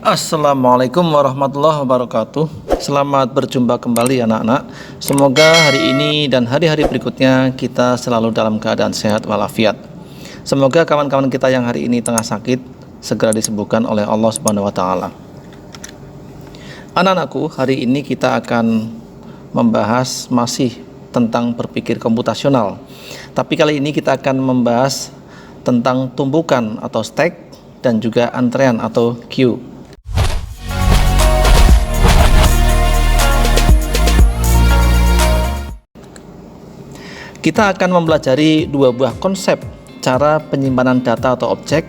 Assalamualaikum warahmatullahi wabarakatuh. Selamat berjumpa kembali anak-anak. Semoga hari ini dan hari-hari berikutnya kita selalu dalam keadaan sehat walafiat. Semoga kawan-kawan kita yang hari ini tengah sakit segera disembuhkan oleh Allah Subhanahu wa taala. Anak-anakku, hari ini kita akan membahas masih tentang berpikir komputasional. Tapi kali ini kita akan membahas tentang tumpukan atau stack dan juga antrean atau queue. Kita akan mempelajari dua buah konsep cara penyimpanan data atau objek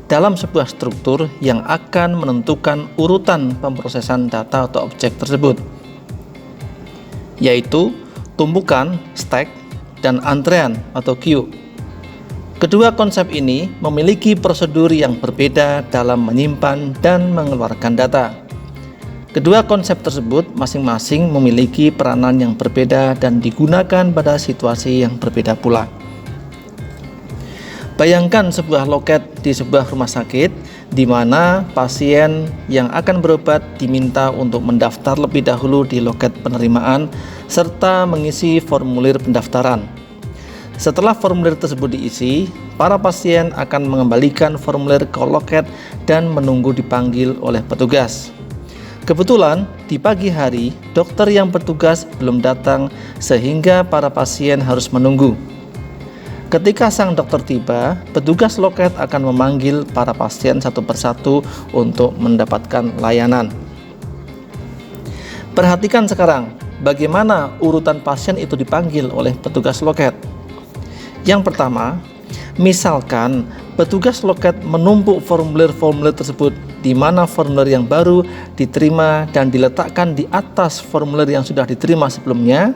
dalam sebuah struktur yang akan menentukan urutan pemrosesan data atau objek tersebut, yaitu tumpukan, stack, dan antrean atau queue. Kedua konsep ini memiliki prosedur yang berbeda dalam menyimpan dan mengeluarkan data. Kedua konsep tersebut masing-masing memiliki peranan yang berbeda dan digunakan pada situasi yang berbeda pula. Bayangkan sebuah loket di sebuah rumah sakit di mana pasien yang akan berobat diminta untuk mendaftar lebih dahulu di loket penerimaan serta mengisi formulir pendaftaran. Setelah formulir tersebut diisi, para pasien akan mengembalikan formulir ke loket dan menunggu dipanggil oleh petugas. Kebetulan di pagi hari dokter yang bertugas belum datang sehingga para pasien harus menunggu. Ketika sang dokter tiba, petugas loket akan memanggil para pasien satu persatu untuk mendapatkan layanan. Perhatikan sekarang bagaimana urutan pasien itu dipanggil oleh petugas loket. Yang pertama, misalkan petugas loket menumpuk formulir-formulir tersebut di mana formulir yang baru diterima dan diletakkan di atas formulir yang sudah diterima sebelumnya.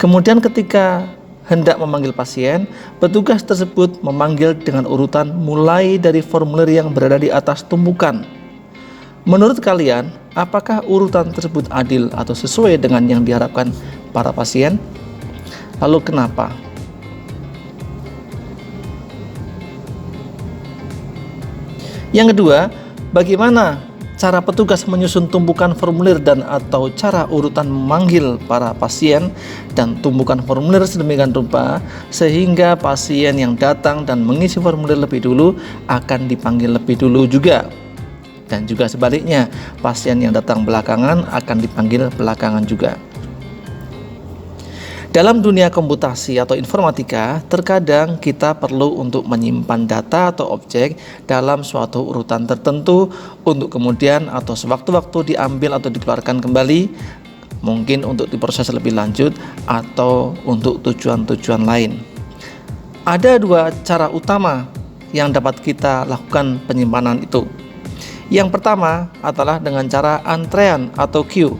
Kemudian ketika hendak memanggil pasien, petugas tersebut memanggil dengan urutan mulai dari formulir yang berada di atas tumpukan. Menurut kalian, apakah urutan tersebut adil atau sesuai dengan yang diharapkan para pasien? Lalu kenapa? Yang kedua, bagaimana cara petugas menyusun tumpukan formulir dan atau cara urutan memanggil para pasien dan tumpukan formulir sedemikian rupa sehingga pasien yang datang dan mengisi formulir lebih dulu akan dipanggil lebih dulu juga. Dan juga sebaliknya, pasien yang datang belakangan akan dipanggil belakangan juga. Dalam dunia komputasi atau informatika, terkadang kita perlu untuk menyimpan data atau objek dalam suatu urutan tertentu untuk kemudian atau sewaktu-waktu diambil atau dikeluarkan kembali, mungkin untuk diproses lebih lanjut atau untuk tujuan-tujuan lain. Ada dua cara utama yang dapat kita lakukan penyimpanan itu. Yang pertama adalah dengan cara antrean atau queue.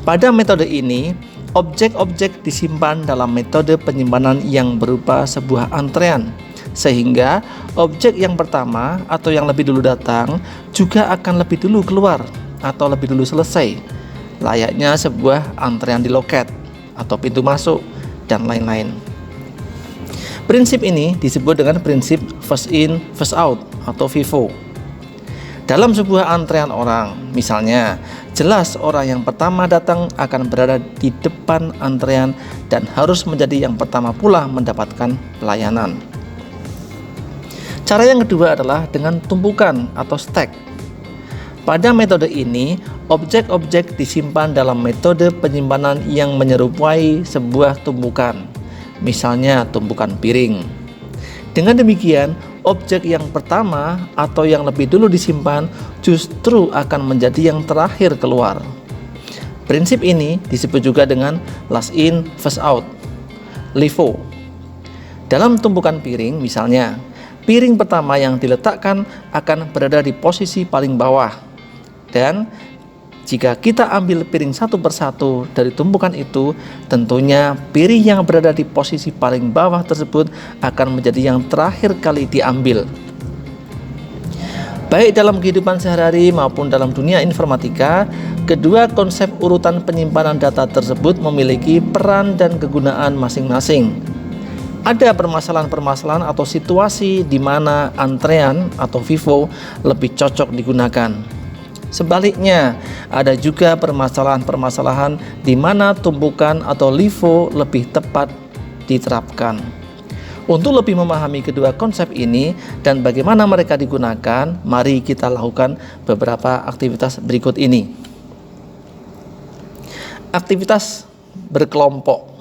Pada metode ini, objek-objek disimpan dalam metode penyimpanan yang berupa sebuah antrean, sehingga objek yang pertama atau yang lebih dulu datang juga akan lebih dulu keluar atau lebih dulu selesai, layaknya sebuah antrean di loket atau pintu masuk dan lain-lain. Prinsip ini disebut dengan prinsip first in, first out atau FIFO. Dalam sebuah antrean orang, misalnya, jelas orang yang pertama datang akan berada di depan antrean dan harus menjadi yang pertama pula mendapatkan pelayanan. Cara yang kedua adalah dengan tumpukan atau stack. Pada metode ini, objek-objek disimpan dalam metode penyimpanan yang menyerupai sebuah tumpukan, misalnya tumpukan piring. Dengan demikian, objek yang pertama atau yang lebih dulu disimpan justru akan menjadi yang terakhir keluar. Prinsip ini disebut juga dengan last in, first out, LIFO. Dalam tumpukan piring misalnya, piring pertama yang diletakkan akan berada di posisi paling bawah. Dan jika kita ambil piring satu persatu dari tumpukan itu, tentunya piring yang berada di posisi paling bawah tersebut akan menjadi yang terakhir kali diambil. Baik dalam kehidupan sehari-hari maupun dalam dunia informatika, kedua konsep urutan penyimpanan data tersebut memiliki peran dan kegunaan masing-masing. Ada permasalahan-permasalahan atau situasi di mana antrean atau FIFO lebih cocok digunakan. Sebaliknya, ada juga permasalahan-permasalahan di mana tumpukan atau LIFO lebih tepat diterapkan. Untuk lebih memahami kedua konsep ini dan bagaimana mereka digunakan, mari kita lakukan beberapa aktivitas berikut ini. Aktivitas berkelompok.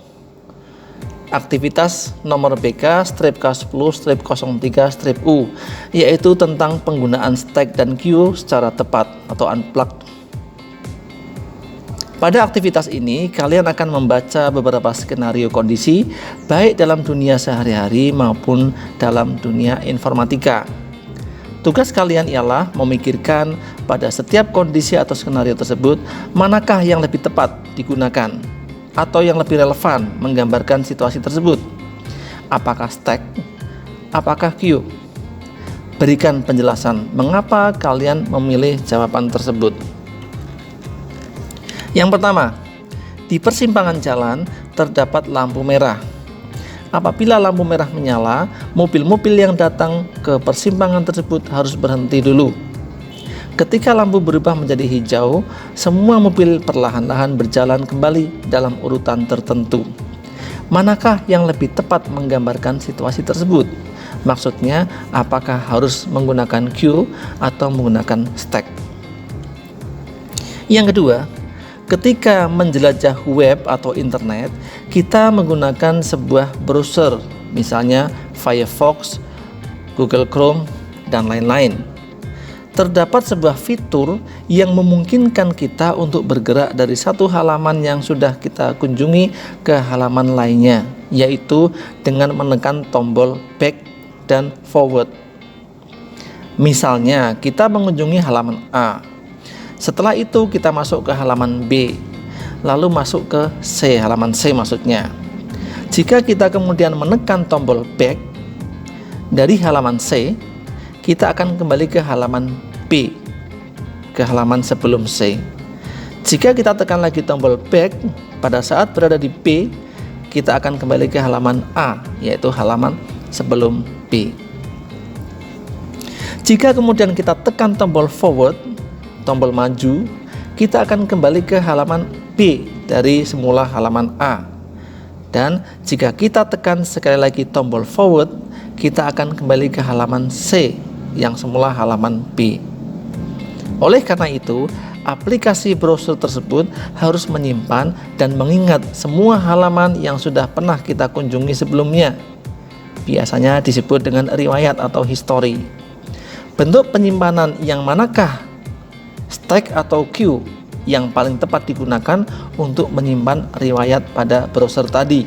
Aktivitas nomor BK strip K10-03-U, yaitu tentang penggunaan stack dan queue secara tepat atau unplugged. Pada aktivitas ini, kalian akan membaca beberapa skenario kondisi, baik dalam dunia sehari-hari maupun dalam dunia informatika. Tugas kalian ialah memikirkan pada setiap kondisi atau skenario tersebut, manakah yang lebih tepat digunakan, atau yang lebih relevan menggambarkan situasi tersebut. Apakah stack? Apakah queue? Berikan penjelasan mengapa kalian memilih jawaban tersebut. Yang pertama, di persimpangan jalan terdapat lampu merah. Apabila lampu merah menyala, mobil-mobil yang datang ke persimpangan tersebut harus berhenti dulu. Ketika lampu berubah menjadi hijau, semua mobil perlahan-lahan berjalan kembali dalam urutan tertentu. Manakah yang lebih tepat menggambarkan situasi tersebut? Maksudnya, apakah harus menggunakan queue atau menggunakan stack? Yang kedua, ketika menjelajah web atau internet, kita menggunakan sebuah browser, misalnya Firefox, Google Chrome, dan lain-lain. Terdapat sebuah fitur yang memungkinkan kita untuk bergerak dari satu halaman yang sudah kita kunjungi ke halaman lainnya, yaitu dengan menekan tombol back dan forward. Misalnya, kita mengunjungi halaman A. Setelah itu kita masuk ke halaman B, lalu masuk ke C, halaman C maksudnya. Jika kita kemudian menekan tombol back dari halaman C, kita akan kembali ke halaman B, ke halaman sebelum C. Jika kita tekan lagi tombol back, pada saat berada di B, kita akan kembali ke halaman A, yaitu halaman sebelum B. Jika kemudian kita tekan tombol forward, tombol maju, kita akan kembali ke halaman B dari semula halaman A. Dan jika kita tekan sekali lagi tombol forward, kita akan kembali ke halaman C yang semula halaman B. Oleh karena itu, aplikasi browser tersebut harus menyimpan dan mengingat semua halaman yang sudah pernah kita kunjungi sebelumnya. Biasanya disebut dengan riwayat atau history. Bentuk penyimpanan yang manakah, stack atau queue, yang paling tepat digunakan untuk menyimpan riwayat pada browser tadi?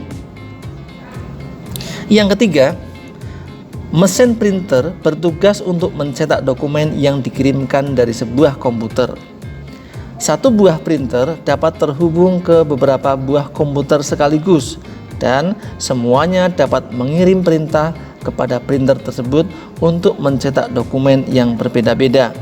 Yang ketiga, mesin printer bertugas untuk mencetak dokumen yang dikirimkan dari sebuah komputer. Satu buah printer dapat terhubung ke beberapa buah komputer sekaligus, dan semuanya dapat mengirim perintah kepada printer tersebut untuk mencetak dokumen yang berbeda-beda.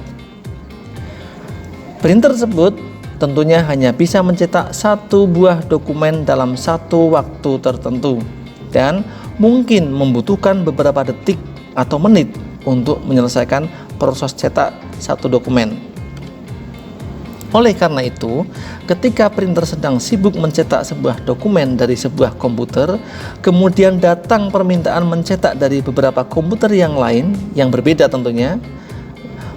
Printer tersebut tentunya hanya bisa mencetak satu buah dokumen dalam satu waktu tertentu dan mungkin membutuhkan beberapa detik atau menit untuk menyelesaikan proses cetak satu dokumen. Oleh karena itu, ketika printer sedang sibuk mencetak sebuah dokumen dari sebuah komputer, kemudian datang permintaan mencetak dari beberapa komputer yang lain yang berbeda tentunya,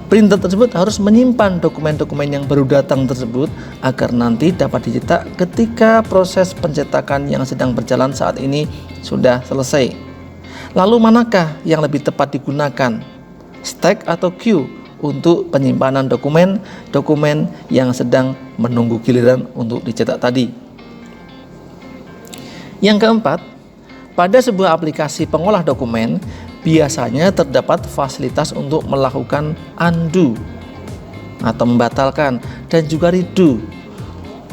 printer tersebut harus menyimpan dokumen-dokumen yang baru datang tersebut agar nanti dapat dicetak ketika proses pencetakan yang sedang berjalan saat ini sudah selesai. Lalu manakah yang lebih tepat digunakan, stack atau queue, untuk penyimpanan dokumen yang sedang menunggu giliran untuk dicetak tadi? Yang keempat, pada sebuah aplikasi pengolah dokumen, biasanya terdapat fasilitas untuk melakukan undo atau membatalkan dan juga redo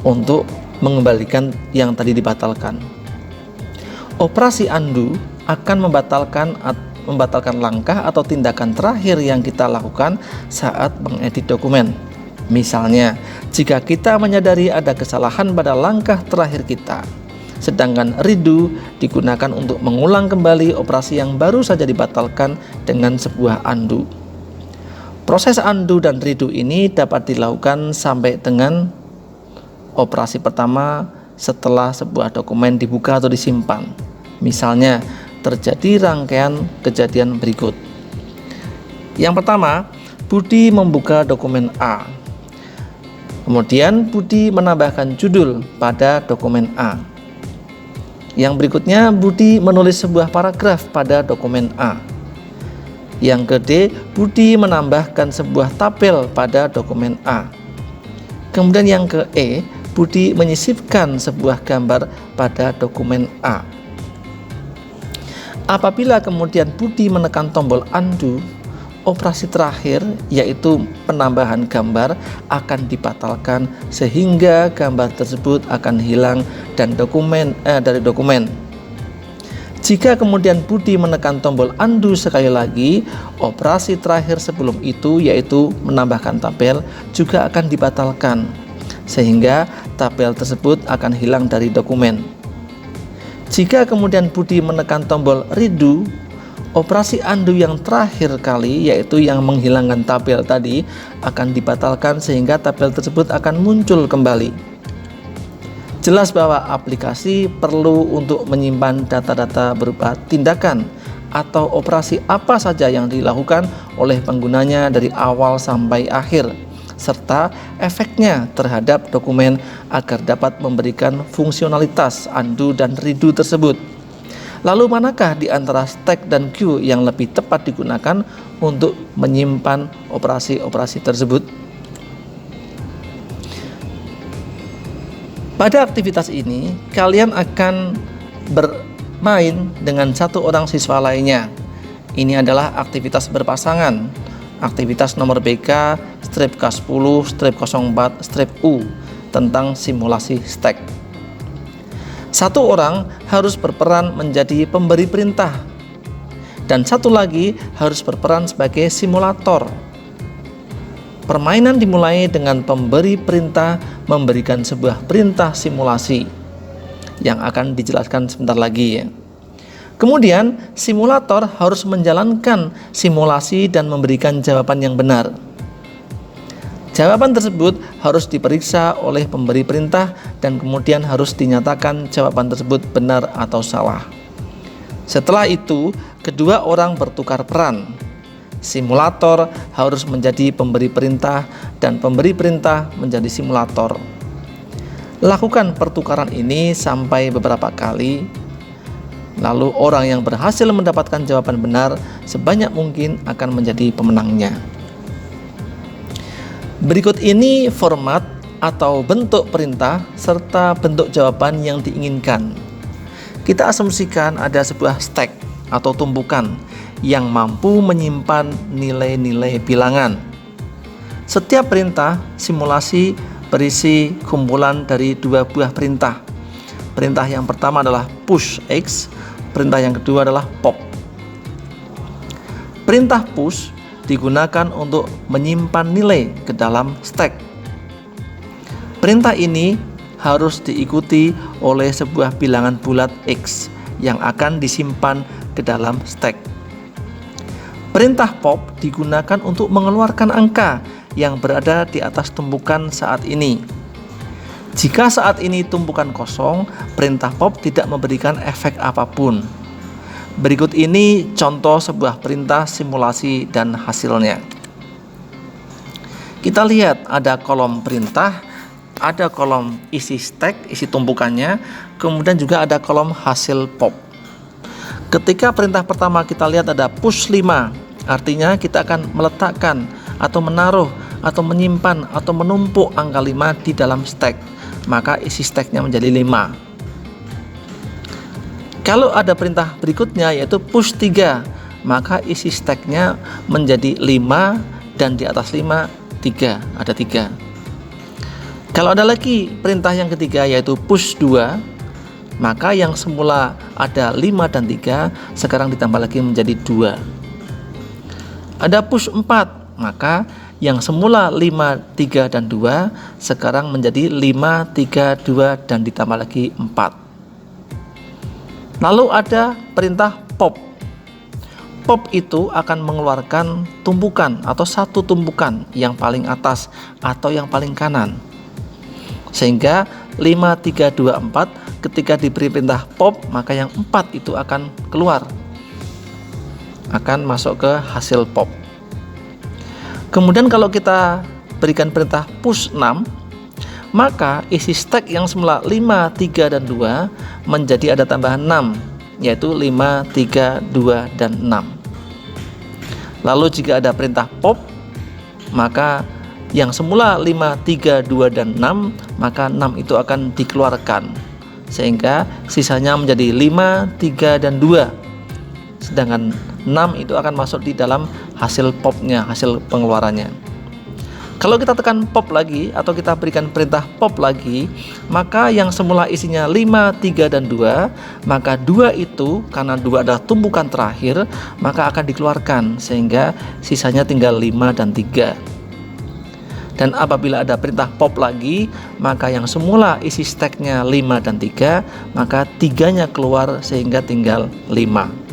untuk mengembalikan yang tadi dibatalkan. Operasi undo akan membatalkan langkah atau tindakan terakhir yang kita lakukan saat mengedit dokumen. Misalnya, jika kita menyadari ada kesalahan pada langkah terakhir kita, sedangkan redo digunakan untuk mengulang kembali operasi yang baru saja dibatalkan dengan sebuah undo. Proses undo dan redo ini dapat dilakukan sampai dengan operasi pertama setelah sebuah dokumen dibuka atau disimpan. Misalnya, terjadi rangkaian kejadian berikut. Yang pertama, Budi membuka dokumen A. Kemudian Budi menambahkan judul pada dokumen A. Yang berikutnya, Budi menulis sebuah paragraf pada dokumen A. Yang kedua, Budi menambahkan sebuah tabel pada dokumen A. Kemudian yang ke E, Budi menyisipkan sebuah gambar pada dokumen A. Apabila kemudian Budi menekan tombol undo, operasi terakhir yaitu penambahan gambar akan dibatalkan sehingga gambar tersebut akan hilang dan dari dokumen. Jika kemudian Budi menekan tombol undo sekali lagi, operasi terakhir sebelum itu yaitu menambahkan tabel juga akan dibatalkan sehingga tabel tersebut akan hilang dari dokumen. Jika kemudian Budi menekan tombol redo, operasi undo yang terakhir kali yaitu yang menghilangkan tabel tadi akan dibatalkan sehingga tabel tersebut akan muncul kembali. Jelas bahwa aplikasi perlu untuk menyimpan data-data berupa tindakan atau operasi apa saja yang dilakukan oleh penggunanya dari awal sampai akhir, serta efeknya terhadap dokumen agar dapat memberikan fungsionalitas undo dan redo tersebut. Lalu manakah di antara stack dan queue yang lebih tepat digunakan untuk menyimpan operasi-operasi tersebut? Pada aktivitas ini, kalian akan bermain dengan satu orang siswa lainnya. Ini adalah aktivitas berpasangan. Aktivitas nomor BK strip K10 strip 04 strip U tentang simulasi stack. Satu orang harus berperan menjadi pemberi perintah dan satu lagi harus berperan sebagai simulator. Permainan dimulai dengan pemberi perintah memberikan sebuah perintah simulasi yang akan dijelaskan sebentar lagi ya. Kemudian simulator harus menjalankan simulasi dan memberikan jawaban yang benar. Jawaban tersebut harus diperiksa oleh pemberi perintah dan kemudian harus dinyatakan jawaban tersebut benar atau salah. Setelah itu, kedua orang bertukar peran. Simulator harus menjadi pemberi perintah dan pemberi perintah menjadi simulator. Lakukan pertukaran ini sampai beberapa kali. Lalu orang yang berhasil mendapatkan jawaban benar sebanyak mungkin akan menjadi pemenangnya. Berikut ini format atau bentuk perintah serta bentuk jawaban yang diinginkan. Kita asumsikan ada sebuah stack atau tumpukan yang mampu menyimpan nilai-nilai bilangan. Setiap perintah simulasi berisi kumpulan dari dua buah perintah. Perintah yang pertama adalah push X, perintah yang kedua adalah pop. Perintah push digunakan untuk menyimpan nilai ke dalam stack. Perintah ini harus diikuti oleh sebuah bilangan bulat X yang akan disimpan ke dalam stack. Perintah pop digunakan untuk mengeluarkan angka yang berada di atas tumpukan saat ini. Jika saat ini tumpukan kosong, perintah pop tidak memberikan efek apapun. Berikut ini contoh sebuah perintah simulasi dan hasilnya. Kita lihat ada kolom perintah, ada kolom isi stack, isi tumpukannya, kemudian juga ada kolom hasil pop. Ketika perintah pertama kita lihat ada push 5, artinya kita akan meletakkan atau menaruh atau menyimpan atau menumpuk angka 5 di dalam stack. Maka isi stacknya menjadi 5. Kalau ada perintah berikutnya yaitu push 3, maka isi stacknya menjadi 5 dan di atas 5 3, ada 3. Kalau ada lagi perintah yang ketiga yaitu push 2, maka yang semula ada 5 dan 3 sekarang ditambah lagi menjadi 2. Ada push 4, maka yang semula 5, 3, dan 2 sekarang menjadi 5, 3, 2 dan ditambah lagi 4. Lalu ada perintah pop. pop itu akan mengeluarkan tumpukan atau satu tumpukan yang paling atas atau yang paling kanan. Sehingga 5, 3, 2, 4 ketika diberi perintah pop, maka yang 4 itu akan keluar, akan masuk ke hasil pop. Kemudian kalau kita berikan perintah push 6, maka isi stack yang semula 5, 3, dan 2 menjadi ada tambahan 6, yaitu 5, 3, 2, dan 6. Lalu jika ada perintah pop, maka yang semula 5, 3, 2, dan 6, maka 6 itu akan dikeluarkan, sehingga sisanya menjadi 5, 3, dan 2. Sedangkan 6 itu akan masuk di dalam hasil popnya, hasil pengeluarannya. Kalau kita tekan pop lagi atau kita berikan perintah pop lagi, maka yang semula isinya 5, 3, dan 2, maka 2 itu karena 2 adalah tumpukan terakhir, maka akan dikeluarkan sehingga sisanya tinggal 5 dan 3. Dan apabila ada perintah pop lagi, maka yang semula isi stacknya 5 dan 3, maka 3-nya keluar sehingga tinggal 5.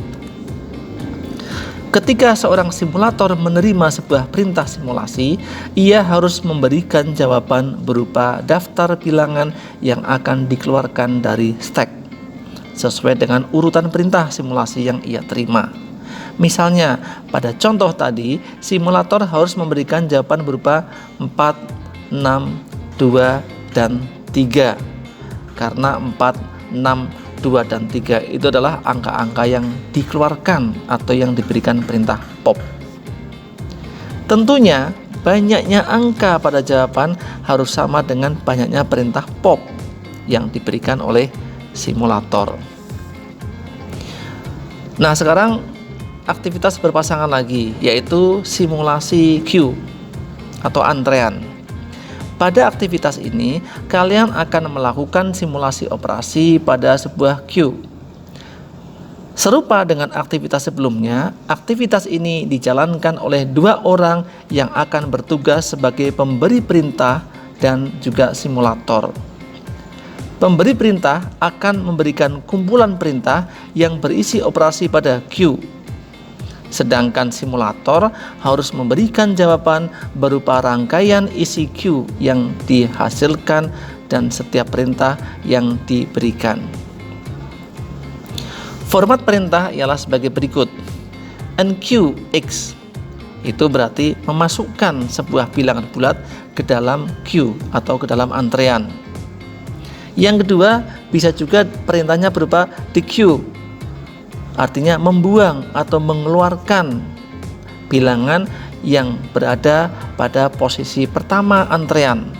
Ketika seorang simulator menerima sebuah perintah simulasi, ia harus memberikan jawaban berupa daftar bilangan yang akan dikeluarkan dari stack sesuai dengan urutan perintah simulasi yang ia terima. Misalnya, pada contoh tadi, simulator harus memberikan jawaban berupa 4, 6, 2, dan 3. Karena 4, 6, 2, dan 3 itu adalah angka-angka yang dikeluarkan atau yang diberikan perintah pop. Tentunya banyaknya angka pada jawaban harus sama dengan banyaknya perintah pop yang diberikan oleh simulator. Nah, sekarang aktivitas berpasangan lagi, yaitu simulasi queue atau antrean. Pada aktivitas ini, kalian akan melakukan simulasi operasi pada sebuah queue. Serupa dengan aktivitas sebelumnya, aktivitas ini dijalankan oleh 2 orang yang akan bertugas sebagai pemberi perintah dan juga simulator. Pemberi perintah akan memberikan kumpulan perintah yang berisi operasi pada queue. Sedangkan simulator harus memberikan jawaban berupa rangkaian isi queue yang dihasilkan dan setiap perintah yang diberikan. Format perintah ialah sebagai berikut. NQX itu berarti memasukkan sebuah bilangan bulat ke dalam queue atau ke dalam antrean. Yang kedua, bisa juga perintahnya berupa dequeue, artinya membuang atau mengeluarkan bilangan yang berada pada posisi pertama antrean.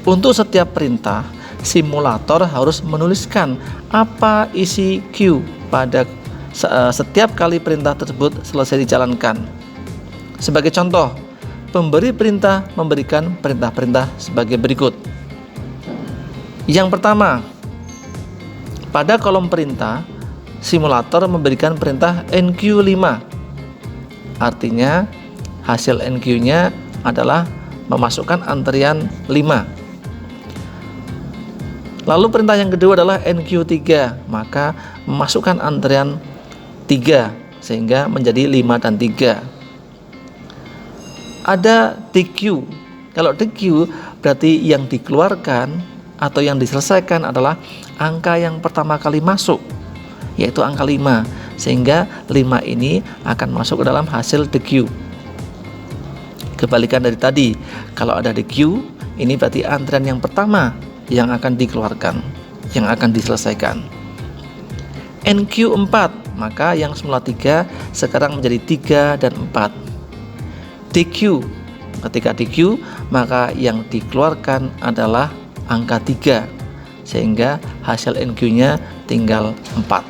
Untuk setiap perintah, simulator harus menuliskan apa isi queue pada setiap kali perintah tersebut selesai dijalankan. Sebagai contoh, pemberi perintah memberikan perintah-perintah sebagai berikut. Yang pertama, pada kolom perintah, simulator memberikan perintah NQ5. Artinya hasil NQ-nya adalah memasukkan antrian 5. Lalu perintah yang kedua adalah NQ3, maka memasukkan antrian 3 sehingga menjadi 5 dan 3. Ada DQ. Kalau DQ berarti yang dikeluarkan atau yang diselesaikan adalah angka yang pertama kali masuk, yaitu angka 5, sehingga 5 ini akan masuk ke dalam hasil DQ. Kebalikan dari tadi, kalau ada DQ, ini berarti antrian yang pertama yang akan dikeluarkan, yang akan diselesaikan. NQ4, maka yang semula 3 sekarang menjadi 3 dan 4. DQ, ketika DQ, maka yang dikeluarkan adalah angka 3, sehingga hasil NQ-nya tinggal 4.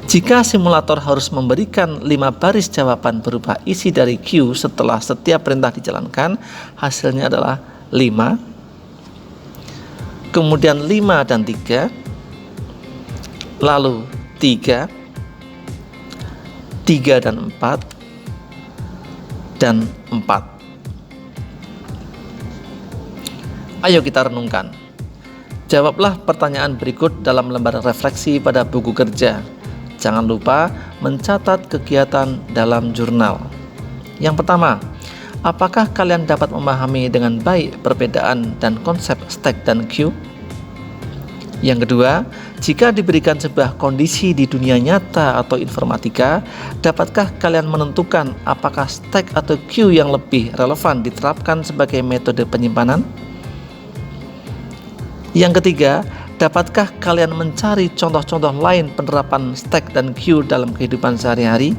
Jika simulator harus memberikan 5 baris jawaban berupa isi dari queue setelah setiap perintah dijalankan, hasilnya adalah 5, kemudian 5 dan 3, lalu 3, 3 dan 4, dan 4. Ayo kita renungkan. Jawablah pertanyaan berikut dalam lembar refleksi pada buku kerja. jangan lupa mencatat kegiatan dalam jurnal. Yang pertama, apakah kalian dapat memahami dengan baik perbedaan dan konsep stack dan queue? Yang kedua, jika diberikan sebuah kondisi di dunia nyata atau informatika, dapatkah kalian menentukan apakah stack atau queue yang lebih relevan diterapkan sebagai metode penyimpanan? Yang ketiga, dapatkah kalian mencari contoh-contoh lain penerapan stack dan queue dalam kehidupan sehari-hari?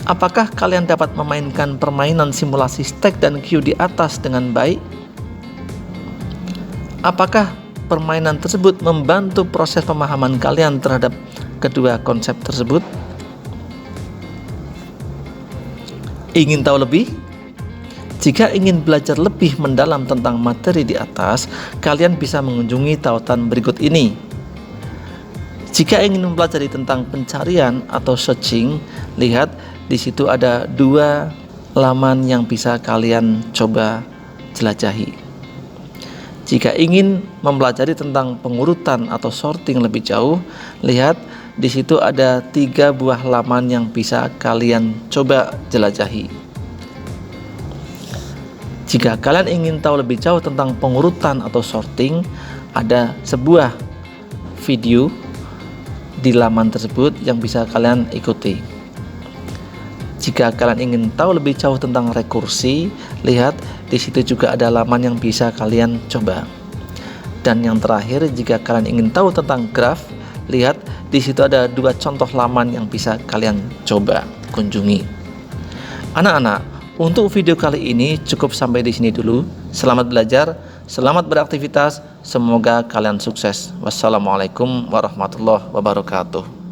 Apakah kalian dapat memainkan permainan simulasi stack dan queue di atas dengan baik? Apakah permainan tersebut membantu proses pemahaman kalian terhadap kedua konsep tersebut? Ingin tahu lebih? Jika ingin belajar lebih mendalam tentang materi di atas, kalian bisa mengunjungi tautan berikut ini. Jika ingin mempelajari tentang pencarian atau searching, lihat di situ ada 2 laman yang bisa kalian coba jelajahi. Jika ingin mempelajari tentang pengurutan atau sorting lebih jauh, lihat di situ ada 3 buah laman yang bisa kalian coba jelajahi. Jika kalian ingin tahu lebih jauh tentang pengurutan atau sorting, ada sebuah video di laman tersebut yang bisa kalian ikuti. Jika kalian ingin tahu lebih jauh tentang rekursi, lihat di situ juga ada laman yang bisa kalian coba. Dan yang terakhir, jika kalian ingin tahu tentang graf, lihat di situ ada 2 contoh laman yang bisa kalian coba kunjungi. Anak-anak, untuk video kali ini cukup sampai di sini dulu. Selamat belajar, selamat beraktivitas, semoga kalian sukses. Wassalamualaikum warahmatullahi wabarakatuh.